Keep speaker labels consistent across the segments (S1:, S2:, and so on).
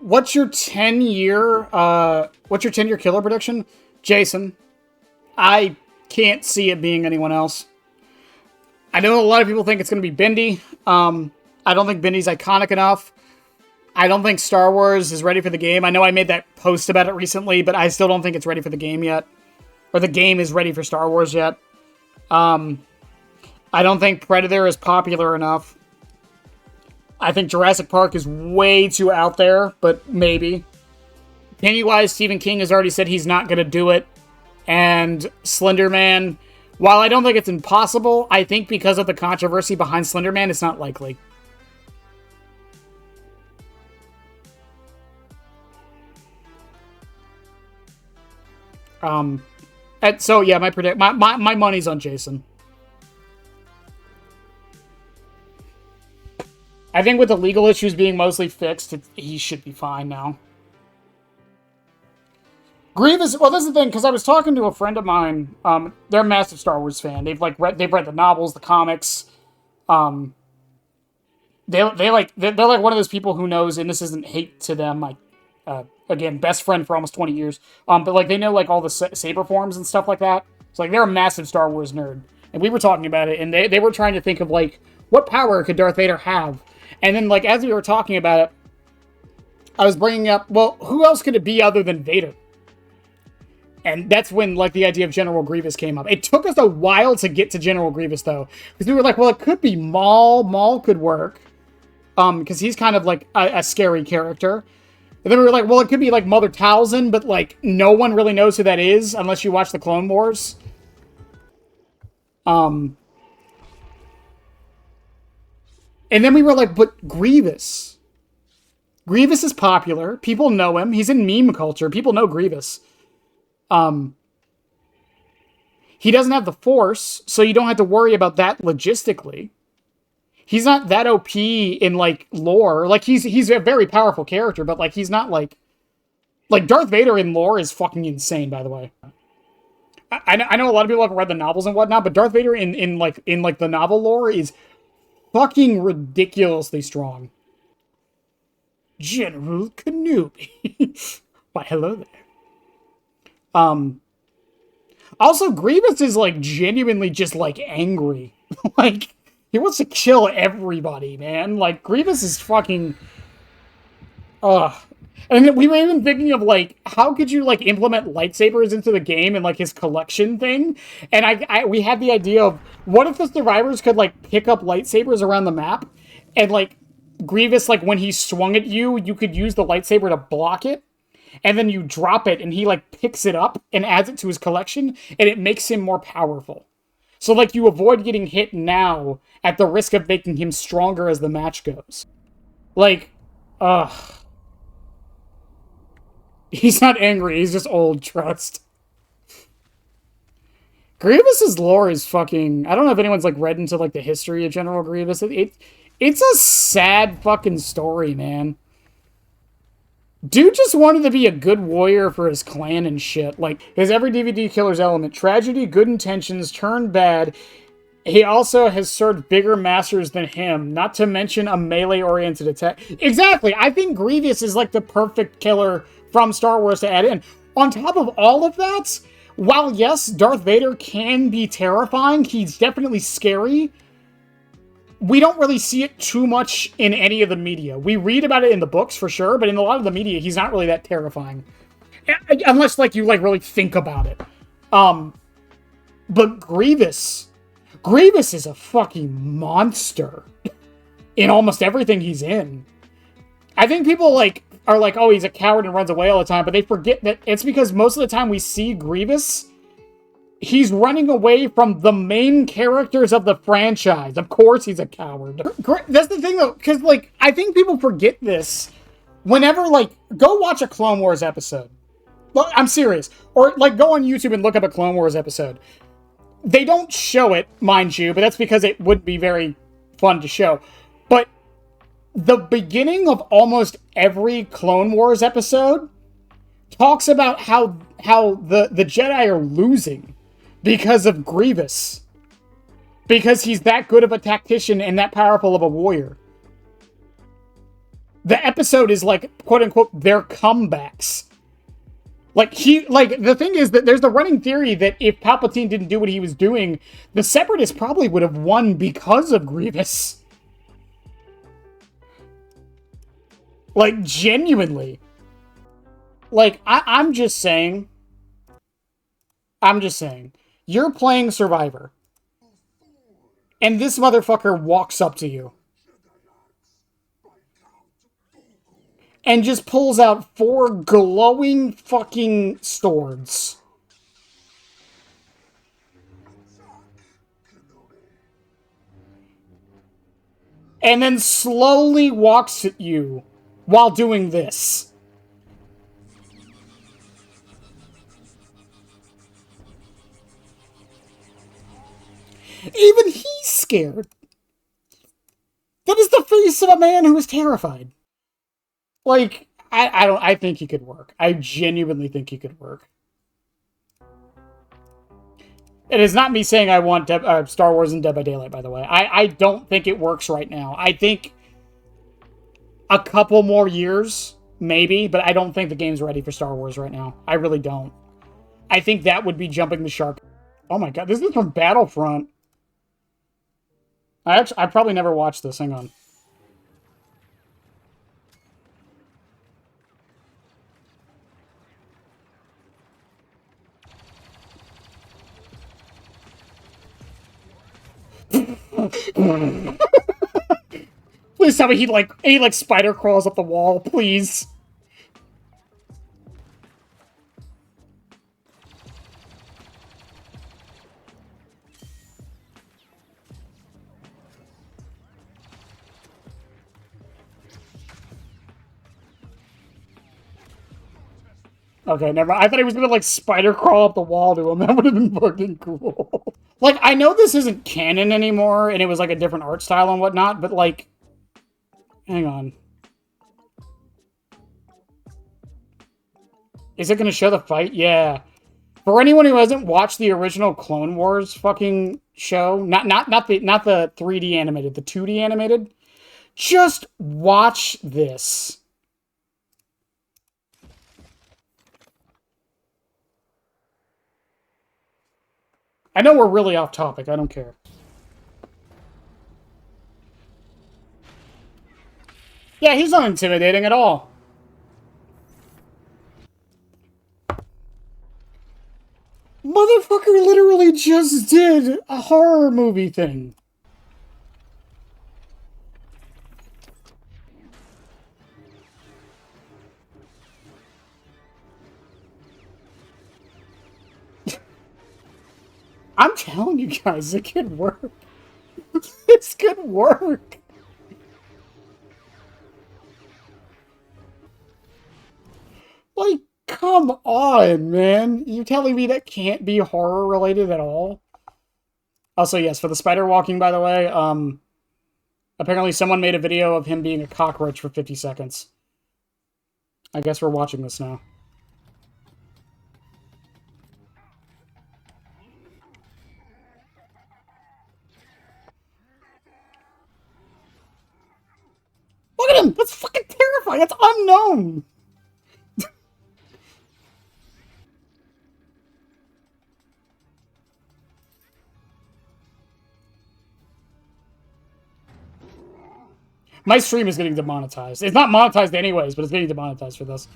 S1: What's your 10-year killer prediction? Jason. I can't see it being anyone else. I know a lot of people think it's going to be Bindi. I don't think Bindi's iconic enough. I don't think Star Wars is ready for the game. I know I made that post about it recently, but I still don't think it's ready for the game yet. Or the game is ready for Star Wars yet. I don't think Predator is popular enough. I think Jurassic Park is way too out there, but maybe. Pennywise, Stephen King has already said he's not going to do it. And Slender Man, while I don't think it's impossible, I think because of the controversy behind Slender Man, it's not likely. So yeah, my money's on Jason. I think with the legal issues being mostly fixed, he should be fine now. Grievous, well, this is the thing, because I was talking to a friend of mine. They're a massive Star Wars fan. They've read the novels, the comics. They're like one of those people who knows, and this isn't hate to them. Again, best friend for almost 20 years. But like they know like all the saber forms and stuff like that. So like they're a massive Star Wars nerd, and we were talking about it, and they were trying to think of like what power could Darth Vader have, and then like as we were talking about it, I was bringing up, well, who else could it be other than Vader? And that's when, like, the idea of General Grievous came up. It took us a while to get to General Grievous, though. Because we were like, well, it could be Maul. Maul could work. Because he's kind of, like, a scary character. And then we were like, well, it could be, like, Mother Talzin, but, like, no one really knows who that is unless you watch the Clone Wars. And then we were like, but Grievous. Grievous is popular. People know him. He's in meme culture. People know Grievous. He doesn't have the Force, so you don't have to worry about that logistically. He's not that OP in, like, lore. Like, he's a very powerful character, but, like, he's not, like... Like, Darth Vader in lore is fucking insane, by the way. I know a lot of people haven't read the novels and whatnot, but Darth Vader in the novel lore is fucking ridiculously strong. General Kenobi. Why, hello there. Also, Grievous is, like, genuinely just, like, angry. Like, he wants to kill everybody, man. Like, Grievous is fucking... And we were even thinking of, like, how could you, like, implement lightsabers into the game and, like, his collection thing? And we had the idea of, what if the survivors could, like, pick up lightsabers around the map? And, like, Grievous, like, when he swung at you, you could use the lightsaber to block it. And then you drop it, and he, like, picks it up and adds it to his collection, and it makes him more powerful. So, like, you avoid getting hit now at the risk of making him stronger as the match goes. Like, he's not angry, he's just old, trust. Grievous's lore is fucking... I don't know if anyone's, like, read into, like, the history of General Grievous. It's a sad fucking story, man. Dude just wanted to be a good warrior for his clan and shit. Like, his every DVD killer's element. Tragedy, good intentions, turned bad. He also has served bigger masters than him, not to mention a melee-oriented attack. Exactly! I think Grievous is, like, the perfect killer from Star Wars to add in. On top of all of that, while, yes, Darth Vader can be terrifying, he's definitely scary, we don't really see it too much in any of the media. We read about it in the books, for sure, but in a lot of the media, he's not really that terrifying. Unless, like, you, like, really think about it. But Grievous is a fucking monster in almost everything he's in. I think people, like, are like, oh, he's a coward and runs away all the time, but they forget that it's because most of the time we see Grievous... He's running away from the main characters of the franchise. Of course he's a coward. That's the thing, though, because, like, I think people forget this. Whenever, like, go watch a Clone Wars episode. Well, I'm serious. Or, like, go on YouTube and look up a Clone Wars episode. They don't show it, mind you, but that's because it would be very fun to show. But the beginning of almost every Clone Wars episode talks about how the Jedi are losing. Because of Grievous. Because he's that good of a tactician and that powerful of a warrior. The episode is like, quote unquote, their comebacks. Like, the thing is that there's the running theory that if Palpatine didn't do what he was doing, the Separatists probably would have won because of Grievous. Like, genuinely. Like, I'm just saying, you're playing Survivor, and this motherfucker walks up to you and just pulls out 4 glowing fucking swords. And then slowly walks at you while doing this. Even he's scared. That is the face of a man who is terrified. Like, I think he could work. I genuinely think he could work. It is not me saying I want Star Wars and Dead by Daylight, by the way. I don't think it works right now. I think a couple more years, maybe, but I don't think the game's ready for Star Wars right now. I really don't. I think that would be jumping the shark. Oh my god, this is from Battlefront. I probably never watched this. Hang on. Please tell me he like spider crawls up the wall, please. Okay, never mind. I thought he was gonna like spider crawl up the wall to him. That would have been fucking cool. Like, I know this isn't canon anymore, and it was like a different art style and whatnot, but like, hang on. Is it gonna show the fight? Yeah. For anyone who hasn't watched the original Clone Wars fucking show, not the 3D animated, the 2D animated, just watch this. I know we're really off topic. I don't care. Yeah, he's not intimidating at all. Motherfucker literally just did a horror movie thing. I'm telling you guys, it could work. This could work. Like, come on, man. You're telling me that can't be horror related at all? Also, yes, for the spider walking, by the way, apparently someone made a video of him being a cockroach for 50 seconds. I guess we're watching this now. Look at him! That's fucking terrifying! That's unknown! My stream is getting demonetized. It's not monetized anyways, but it's getting demonetized for this.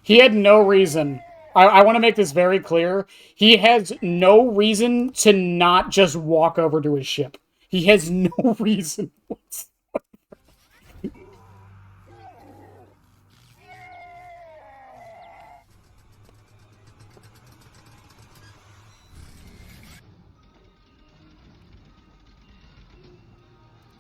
S1: He had no reason. I want to make this very clear. He has no reason to not just walk over to his ship. He has no reason whatsoever.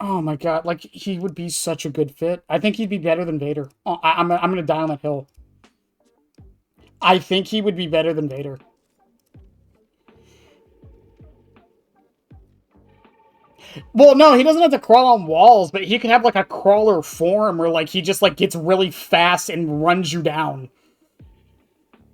S1: Oh my god, like, he would be such a good fit. I think he'd be better than Vader. Oh, I'm gonna die on that hill. I think he would be better than Vader. Well, no, he doesn't have to crawl on walls, but he can have, like, a crawler form where, like, he just, like, gets really fast and runs you down.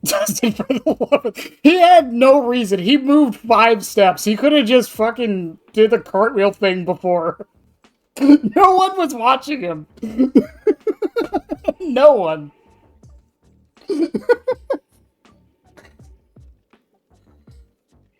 S1: Justin, for the love of... He had no reason. He moved 5 steps. He could have just fucking did the cartwheel thing before. No one was watching him. No one.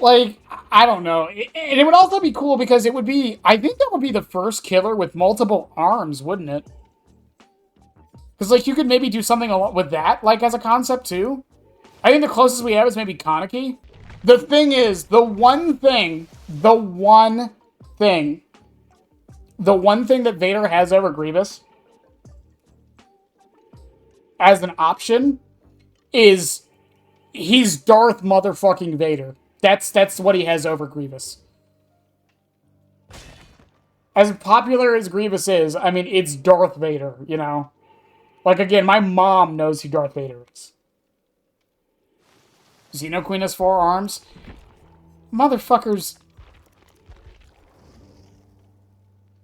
S1: Like, I don't know. And it would also be cool because it would be... I think that would be the first killer with multiple arms, wouldn't it? Because, like, you could maybe do something with that, like, as a concept, too. I think the closest we have is maybe Kaneki. The thing is, the one thing that Vader has over Grievous as an option is he's Darth motherfucking Vader. That's what he has over Grievous. As popular as Grievous is, I mean, it's Darth Vader, you know? Like, again, my mom knows who Darth Vader is. Xeno Queen has 4 arms. Motherfuckers.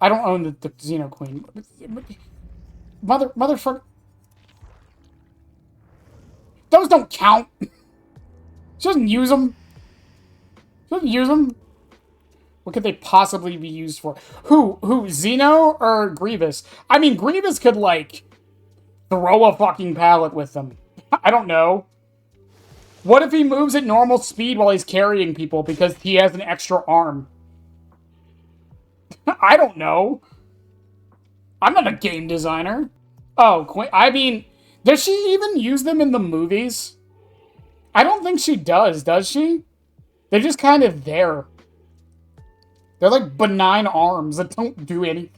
S1: I don't own the Xeno Queen. Motherfucker. Those don't count. She doesn't use them. She doesn't use them. What could they possibly be used for? Who? Xeno or Grievous? I mean, Grievous could, like, throw a fucking pallet with them. I don't know. What if he moves at normal speed while he's carrying people because he has an extra arm? I don't know. I'm not a game designer. Oh, I mean, does she even use them in the movies? I don't think she does she? They're just kind of there. They're like benign arms that don't do anything.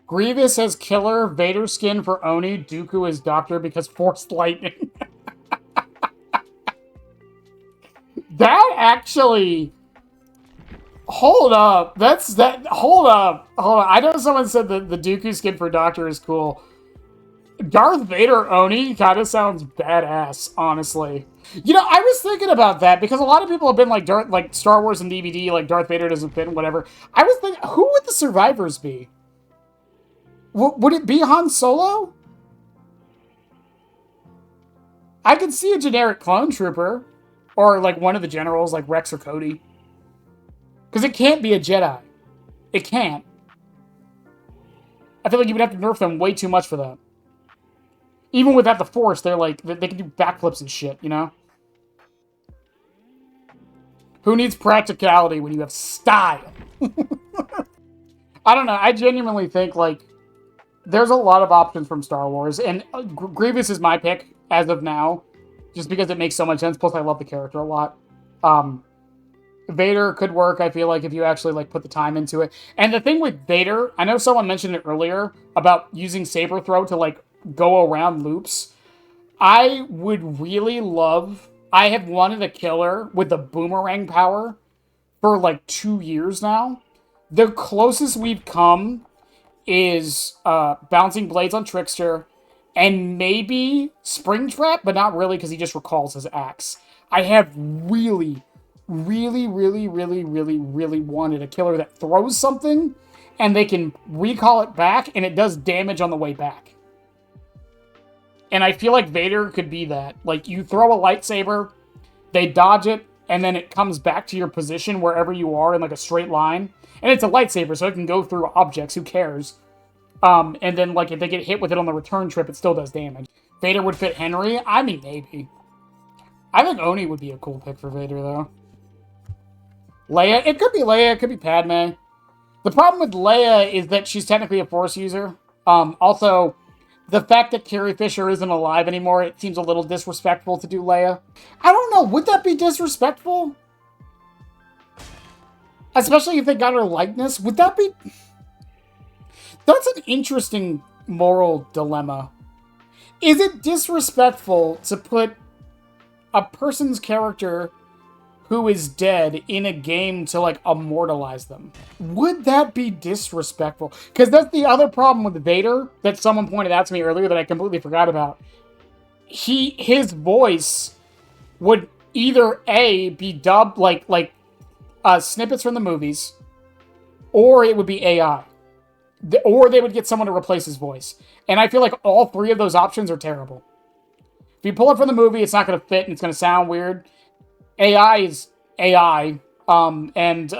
S1: Grievous has killer, Vader skin for Oni, Dooku is doctor because forced lightning. That actually... Hold up. Hold up. I know someone said that the Dooku skin for Doctor is cool. Darth Vader Oni kind of sounds badass, honestly. You know, I was thinking about that because a lot of people have been like Star Wars and DBD, like Darth Vader doesn't fit and whatever. I was thinking, who would the survivors be? Would it be Han Solo? I could see a generic clone trooper. Or, like, one of the generals, like Rex or Cody. Because it can't be a Jedi. It can't. I feel like you would have to nerf them way too much for that. Even without the Force, they're like, they can do backflips and shit, you know? Who needs practicality when you have style? I don't know. I genuinely think, like, there's a lot of options from Star Wars. And Grievous is my pick as of now. Just because it makes so much sense. Plus, I love the character a lot. Vader could work, I feel like, if you actually, like, put the time into it. And the thing with Vader, I know someone mentioned it earlier about using Saber Throw to, like, go around loops. I would really love... I have wanted a killer with the boomerang power for, like, 2 years now. The closest we've come is Bouncing Blades on Trickster... And maybe Springtrap, but not really because he just recalls his axe. I have really wanted a killer that throws something and they can recall it back and it does damage on the way back. And I feel like Vader could be that. Like, you throw a lightsaber, they dodge it, and then it comes back to your position wherever you are in, like, a straight line. And it's a lightsaber, so it can go through objects. Who cares? And then, like, if they get hit with it on the return trip, it still does damage. Vader would fit Henry? I mean, maybe. I think Oni would be a cool pick for Vader, though. Leia? It could be Leia, it could be Padme. The problem with Leia is that she's technically a Force user. Also, the fact that Carrie Fisher isn't alive anymore, it seems a little disrespectful to do Leia. I don't know, would that be disrespectful? Especially if they got her likeness? Would that be... That's an interesting moral dilemma. Is it disrespectful to put a person's character who is dead in a game to, like, immortalize them? Would that be disrespectful? Because that's the other problem with Vader that someone pointed out to me earlier that I completely forgot about. His voice would either A, be dubbed like snippets from the movies, or it would be AI. Or they would get someone to replace his voice. And I feel like all 3 of those options are terrible. If you pull it from the movie, it's not going to fit and it's going to sound weird. AI is AI. And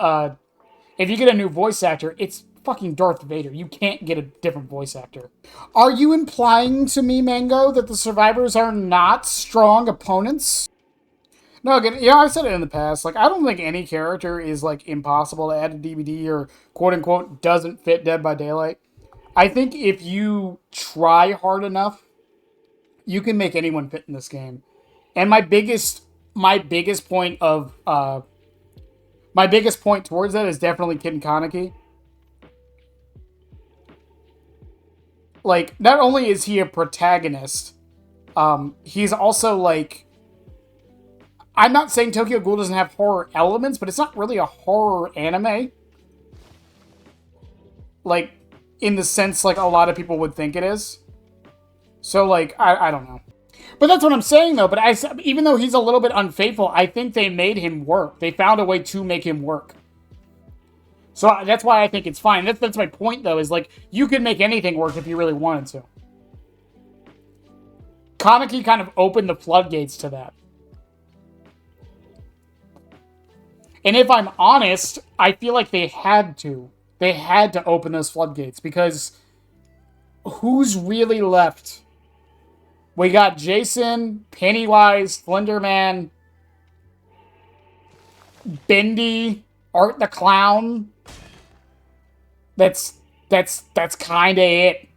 S1: if you get a new voice actor, it's fucking Darth Vader. You can't get a different voice actor. Are you implying to me, Mango, that the survivors are not strong opponents? No, again, yeah, I've said it in the past. Like, I don't think any character is, like, impossible to add to DBD or, quote-unquote, doesn't fit Dead by Daylight. I think if you try hard enough, you can make anyone fit in this game. And my biggest point of, my biggest point towards that is definitely Kid Kaneki. Like, not only is he a protagonist, he's also, like, I'm not saying Tokyo Ghoul doesn't have horror elements, but it's not really a horror anime. Like, in the sense, like, a lot of people would think it is. So, like, I don't know. But that's what I'm saying, though. But even though he's a little bit unfaithful, I think they made him work. They found a way to make him work. So that's why I think it's fine. That's my point, though, is, like, you could make anything work if you really wanted to. Kaneki kind of opened the floodgates to that. And if I'm honest, I feel like they had to. They had to open those floodgates, because who's really left? We got Jason, Pennywise, Slenderman, Bendy, Art the Clown. That's kind of it.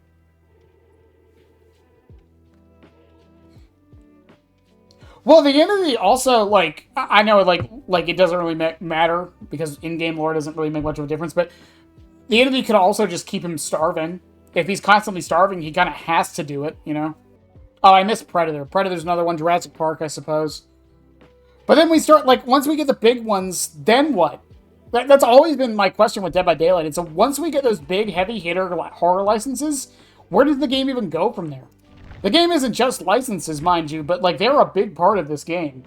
S1: Well, the entity also, like, I know, like it doesn't really matter because in-game lore doesn't really make much of a difference, but the entity could also just keep him starving. If he's constantly starving, he kind of has to do it, you know? Oh, I missed Predator. Predator's another one. Jurassic Park, I suppose. But then we start, like, once we get the big ones, then what? That's always been my question with Dead by Daylight. And so once we get those big, heavy-hitter horror licenses, where does the game even go from there? The game isn't just licenses, mind you, but, like, they're a big part of this game.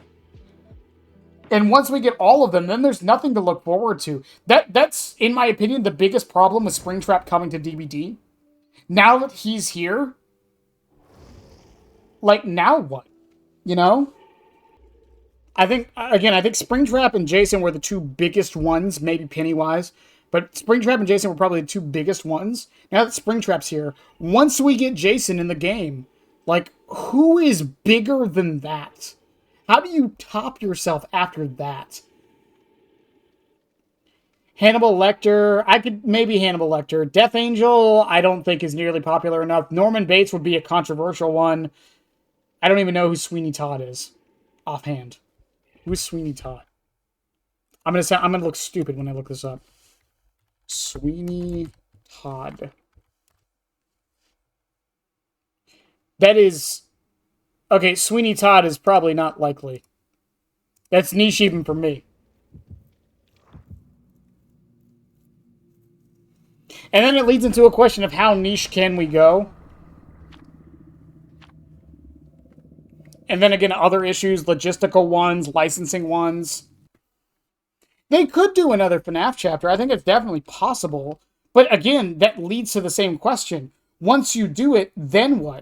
S1: And once we get all of them, then there's nothing to look forward to. That's, in my opinion, the biggest problem with Springtrap coming to DBD. Now that he's here, like, now what? You know? I think Springtrap and Jason were the two biggest ones, maybe Pennywise, but Springtrap and Jason were probably the two biggest ones. Now that Springtrap's here, once we get Jason in the game, like, who is bigger than that? How do you top yourself after that? Hannibal Lecter, maybe Hannibal Lecter. Death Angel, I don't think is nearly popular enough. Norman Bates would be a controversial one. I don't even know who Sweeney Todd is, offhand. Who's Sweeney Todd? I'm gonna look stupid when I look this up. Sweeney Todd. That is... Okay, Sweeney Todd is probably not likely. That's niche even for me. And then it leads into a question of how niche can we go? And then again, other issues, logistical ones, licensing ones. They could do another FNAF chapter. I think it's definitely possible. But again, that leads to the same question. Once you do it, then what?